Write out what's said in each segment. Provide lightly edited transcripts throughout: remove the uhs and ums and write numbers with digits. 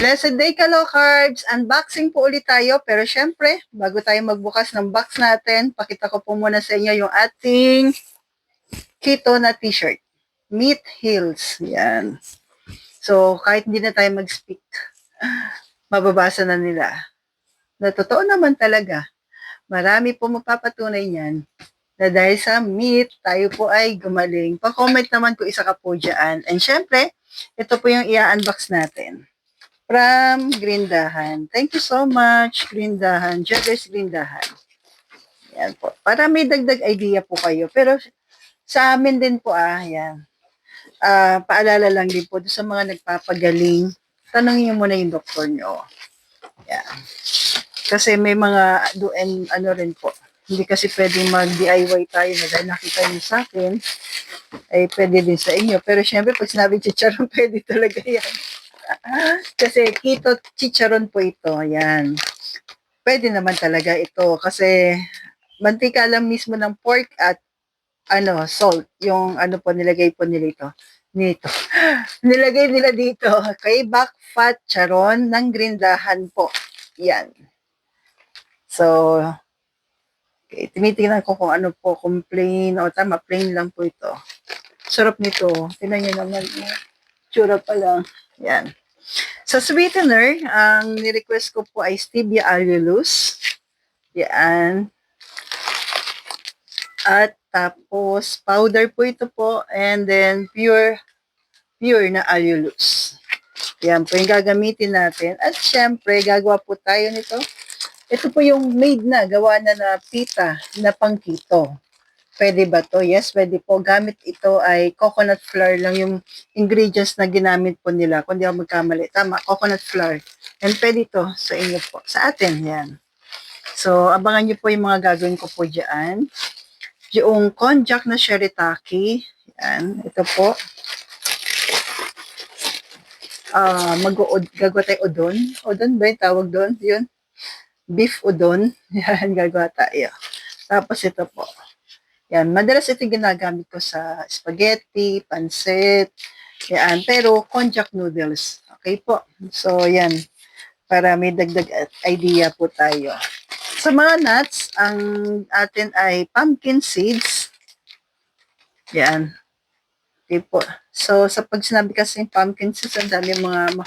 Blessed day ka, low carbs. Unboxing po ulit tayo. Pero syempre, bago tayo magbukas ng box natin, pakita ko po muna sa inyo yung ating keto na t-shirt. Meat Heals. Yan. So, kahit hindi na tayo mag-speak, mababasa na nila. Na totoo naman talaga. Marami po magpapatunay niyan na dahil sa meat, tayo po ay gumaling. Pa-comment naman kung isa ka po dyan. And syempre, ito po yung i-unbox natin. From Grindahan. Thank you so much, Grindahan. Joggers Grindahan. Yan po. Para may dagdag idea po kayo. Pero sa amin din po, yan. Paalala lang din po sa mga nagpapagaling, tanongin niyo muna yung doktor nyo. Yan. Kasi may mga ano rin po. Hindi kasi pwedeng mag-DIY tayo na dahil nakita niyo sa akin, ay pwede din sa inyo. Pero syempre, pag sinabi chicharon, pwede talaga yan. Kasi keto chicharon po ito. Yan. Pwede naman talaga ito kasi mantika lang mismo ng pork at salt. Yung po nilagay po nila ito. Nito. Nilagay nila dito. Kay back fat charon ng Grindahan po. Yan. So, okay, tinitingnan ko kung ano po, kung plain o tama, plain lang po ito. Sarap nito. Tingnan niyo naman. Tsura pa lang. Yan. Sa sweetener, ang ni-request ko po ay stevia allulose. Yan. At tapos, powder po ito po. And then, pure na allulose. Yan po yung gagamitin natin. At syempre, gagawa po tayo nito. Ito po yung made na, gawa na pita na pang keto. Pwede ba to? Yes, pwede po. Gamit ito ay coconut flour lang yung ingredients na ginamit po nila. Kung di ako magkamali. Tama, coconut flour. And pwede ito sa inyo po. Sa atin, yan. So, abangan nyo po yung mga gagawin ko po dyan. Yung konjac na shirataki. Yan. Ito po. Gagawa tayo udon. Udon ba yung tawag doon? Yun. Beef udon. Yan, gagawa tayo. Tapos ito po. Yan, madalas ito ginagamit ko sa spaghetti, pancit, yan. Pero, konjac noodles. Okay po. So, yan. Para may dagdag idea po tayo. Sa mga nuts, ang atin ay pumpkin seeds. Yan. Okay po. So, sa pag sinabi kasi pumpkin seeds, ang dami mga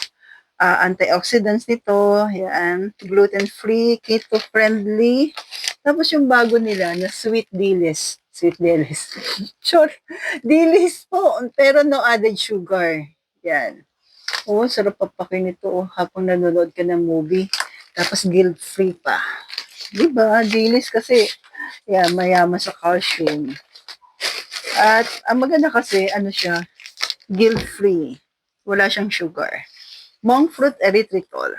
antioxidants nito. Yan. Gluten-free, keto-friendly. Tapos yung bago nila na sweet dilis. Sweet dilis. Sure. Dilis po. Pero no added sugar. Yan. Sarap papakin nito habang nanonood ka ng movie. Tapos guilt-free pa. Diba? Dilis kasi yan, mayaman sa calcium. At ang maganda kasi, siya, guilt-free. Wala siyang sugar. Monk fruit erythritol.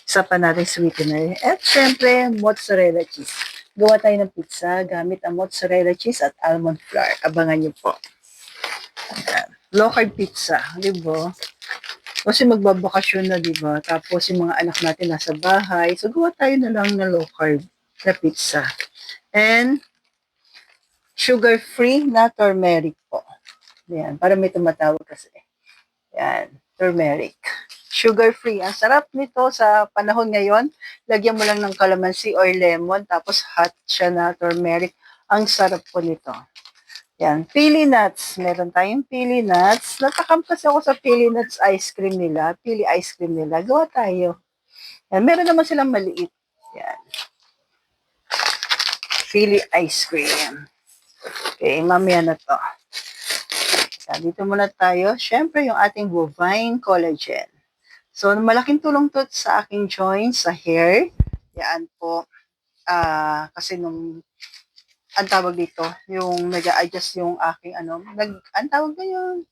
Isa pa natin sweetener. At syempre, mozzarella cheese. Gawa tayo ng pizza gamit ang mozzarella cheese at almond flour. Abangan niyo po. Ayan. Low carb pizza, di ba? Kasi magbabakasyon na, di ba? Tapos yung mga anak natin nasa bahay. So, gawa tayo na lang ng low carb na pizza. And, sugar-free na turmeric po. Ayan, para may tumatawag kasi. Ayan, turmeric. Sugar-free. Ang sarap nito sa panahon ngayon. Lagyan mo lang ng calamansi or lemon, tapos hot siya na turmeric. Ang sarap po nito. Yan, pili nuts. Meron tayong pili nuts. Natakam kasi ako sa pili nuts ice cream nila. Pili ice cream nila. Gawa tayo. Yan, meron naman silang maliit. Yan. Pili ice cream. Okay, mamaya na to. Yan, dito muna tayo. Siyempre, yung ating bovine collagen. So, malaking tulong to sa aking joints, sa hair. Yan po. Kasi nung ang tawag dito, yung nag-a-adjust yung aking ang tawag na yun.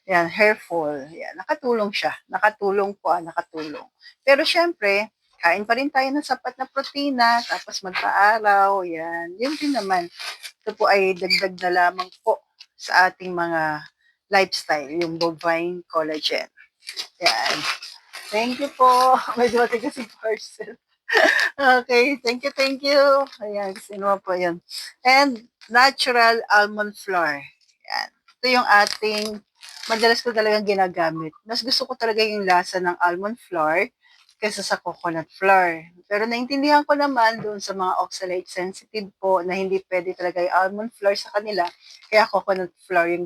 Yan, hair fall. Yan, nakatulong siya. Nakatulong po, nakatulong. Pero syempre, kain pa rin tayo ng sapat na protina, tapos magpa-araw, yan. Yun din naman. Ito po ay dagdag na lamang po sa ating mga lifestyle, yung bovine collagen. Yan. Thank you po. May dumating kasi parcel. Okay, thank you. Ayan, sino po yun. And natural almond flour. Yan. Ito yung ating madalas ko talagang ginagamit. Mas gusto ko talaga yung lasa ng almond flour kaysa sa coconut flour. Pero naintindihan ko naman doon sa mga oxalate sensitive po na hindi pwede talaga yung almond flour sa kanila. Kaya coconut flour yung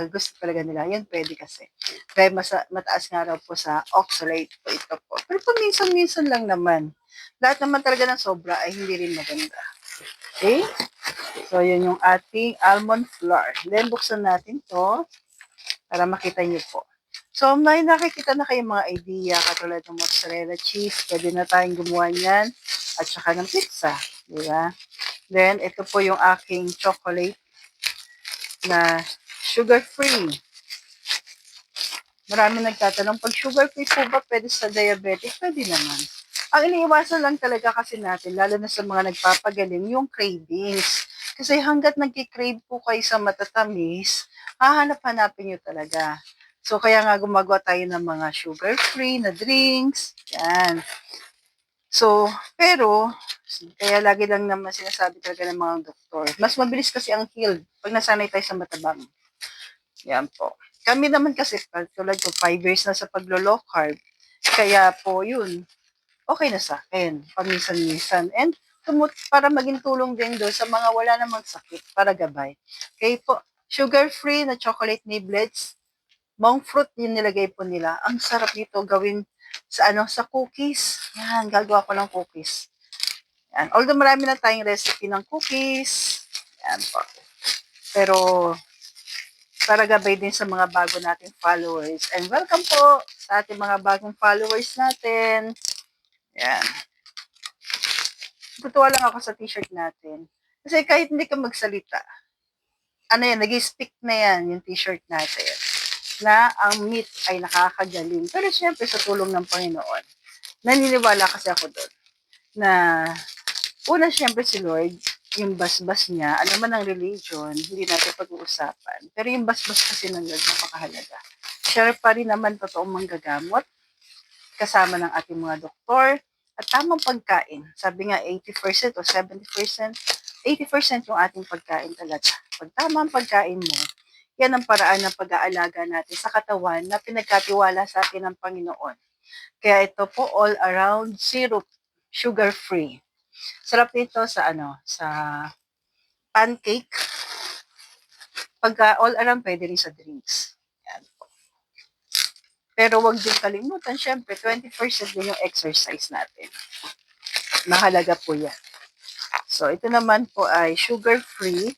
gusto talaga nila. Yan pwede kasi. Kaya mataas nga raw po sa oxalate po ito po. Pero paminsan-minsan lang naman. Lahat naman talaga ng sobra ay hindi rin maganda. Okay? So, yun yung ating almond flour. Then, buksan natin to para makita niyo po. So, may nakikita na kayong mga idea katulad ng mozzarella cheese. Pwede na tayong gumawa niyan. At saka ng pizza. Di ba? Then, ito po yung aking chocolate na sugar-free. Marami nagtatanong, pag sugar-free po ba pwede sa diabetic? Pwede naman. Ang iniiwasan lang talaga kasi natin, lalo na sa mga nagpapagaling, yung cravings. Kasi hanggat nagkikrave po kayo sa matatamis, hahanap-hanapin nyo talaga. So, kaya nga gumagawa tayo ng mga sugar-free na drinks. Yan. So, pero, kaya lagi lang naman sinasabi talaga ng mga doktor, mas mabilis kasi ang heal pag nasanay tayo sa matabang. Yan po. Kami naman kasi, tulad ko, 5 years na sa paglo-low carb. Kaya po, yun, okay na sa akin, paminsan-minsan. And para maging tulong din doon sa mga wala namang sakit, para gabay. Kaya po, sugar-free na chocolate niblets, monk fruit yung nilagay po nila. Ang sarap nito gawin sa cookies. Yan, gagawa ko ng cookies. Yan. Although marami na tayong recipe ng cookies. Yan po. Pero para gabay din sa mga bago nating followers. And welcome po sa ating mga bagong followers natin. Yan. Tutuwa lang ako sa t-shirt natin. Kasi kahit hindi ka magsalita, nag-speak na yan, yung t-shirt natin, na ang meat ay nakakagaling. Pero syempre sa tulong ng Panginoon, naniniwala kasi ako doon na una syempre si Lord, yung basbas niya, ano man ang religion, hindi natin pag-uusapan. Pero yung basbas kasi ng Lord, napakahalaga. Siya pa rin naman totoong manggagamot, kasama ng ating mga doktor, at tamang pagkain. Sabi nga 80% o 70%, 80% yung ating pagkain talaga. Pag tamang pagkain mo, yan ang paraan ng pag-aalaga natin sa katawan na pinagkatiwala sa atin ng Panginoon. Kaya ito po all around syrup, sugar free. Sarap nito sa pancake. Pagka all around pwede rin sa drinks. Yan. Pero wag din kalimutan, syempre 20% din yung exercise natin. Mahalaga po yan. So, ito naman po ay sugar-free.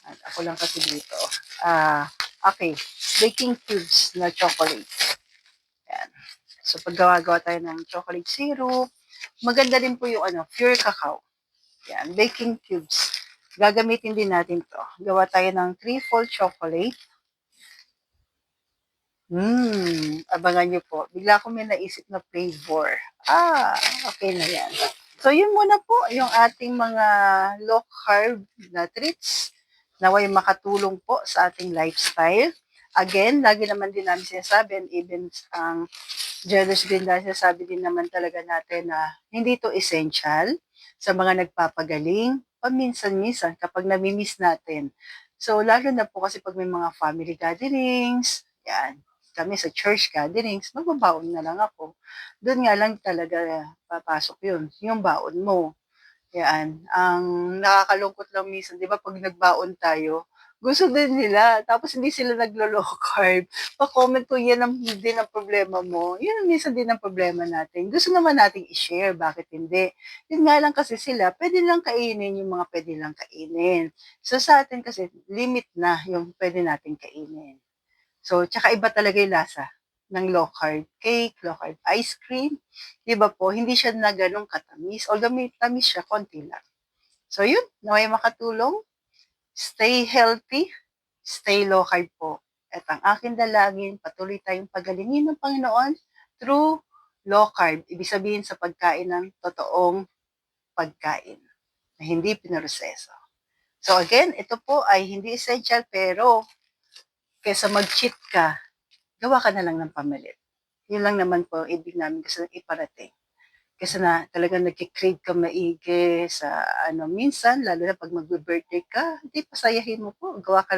At ako lang kasi dito. Okay. Baking cubes na chocolate. Yan. So, pag gawa tayo ng chocolate syrup, maganda din po yung pure cacao. Yan. Baking cubes. Gagamitin din natin to. Gawa tayo ng trifle chocolate. Abangan nyo po. Bigla ko may naisip na flavor. Okay na yan. So, yun muna po yung ating mga low carb na treats. Naway makatulong po sa ating lifestyle. Again, lagi naman din namin sinasabi, and even ang jealous din dahil sinasabi din naman talaga natin na hindi to essential sa mga nagpapagaling, paminsan-minsan kapag namimiss natin. So, lalo na po kasi pag may mga family gatherings, yan, kami sa church gatherings, magbabaon na lang ako. Doon nga lang talaga papasok yun, yung baon mo. Yan. Ang nakakalungkot lang minsan, di ba, pag nagbaon tayo, gusto din nila, tapos hindi sila naglo-low carb. Pa-comment ko, yan ang din ang problema mo. Yan ang minsan din ang problema natin. Gusto naman nating i-share, bakit hindi? Yun nga lang kasi sila, pwede lang kainin yung mga pwede lang kainin. So sa atin kasi, limit na yung pwede nating kainin. So, tsaka iba talaga yung lasa ng low carb cake, low carb ice cream. Di ba po, hindi siya na ganun katamis. Although may tamis siya, konti lang. So yun, naway makatulong. Stay healthy, stay low carb po. At ang akin dalangin, patuloy tayong pagalingin ng Panginoon through low carb. Ibig sabihin sa pagkain ng totoong pagkain na hindi pinaroseso. So again, ito po ay hindi essential pero kaysa mag-cheat ka, gawa ka na lang ng pamalit. Yun lang naman po ibig namin gusto iparating. Kasi na talagang nagki-crave ka maigi sa ano, minsan lalo na 'pag magbi-birthday ka, di pasayahin mo po, gawa ka